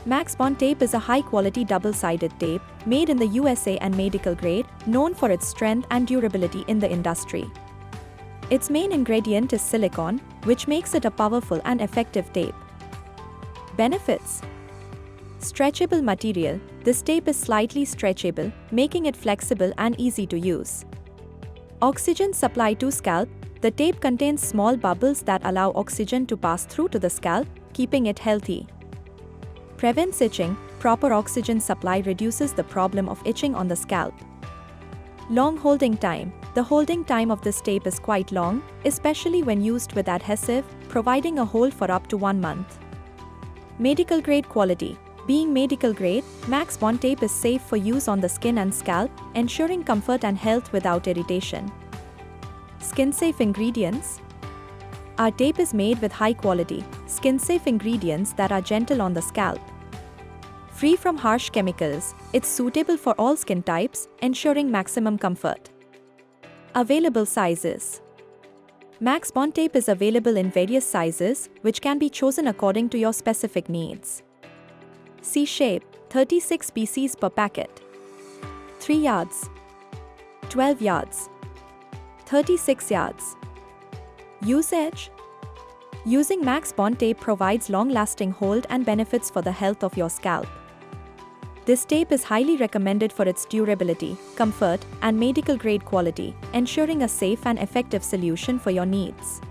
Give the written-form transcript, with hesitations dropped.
Max Bond tape is a high-quality double-sided tape, made in the USA and medical grade, known for its strength and durability in the industry. Its main ingredient is silicone, which makes it a powerful and effective tape. Benefits: stretchable material. This tape is slightly stretchable, making it flexible and easy to use. Oxygen supply to scalp. The tape contains small bubbles that allow oxygen to pass through to the scalp, keeping it healthy. Prevents itching. Proper oxygen supply reduces the problem of itching on the scalp. Long holding time. The holding time of this tape is quite long, especially when used with adhesive, providing a hold for up to 1 month. Medical grade quality. Being medical grade, Max Bond tape is safe for use on the skin and scalp, ensuring comfort and health without irritation. Skin-safe ingredients. Our tape is made with high-quality, skin-safe ingredients that are gentle on the scalp. Free from harsh chemicals, it's suitable for all skin types, ensuring maximum comfort. Available sizes. Max Bond tape is available in various sizes, which can be chosen according to your specific needs. C shape, 36 pieces per packet. 3 yards. 12 yards. 36 yards. Usage. Using Max Bond tape provides long-lasting hold and benefits for the health of your scalp. This tape is highly recommended for its durability, comfort, and medical-grade quality, ensuring a safe and effective solution for your needs.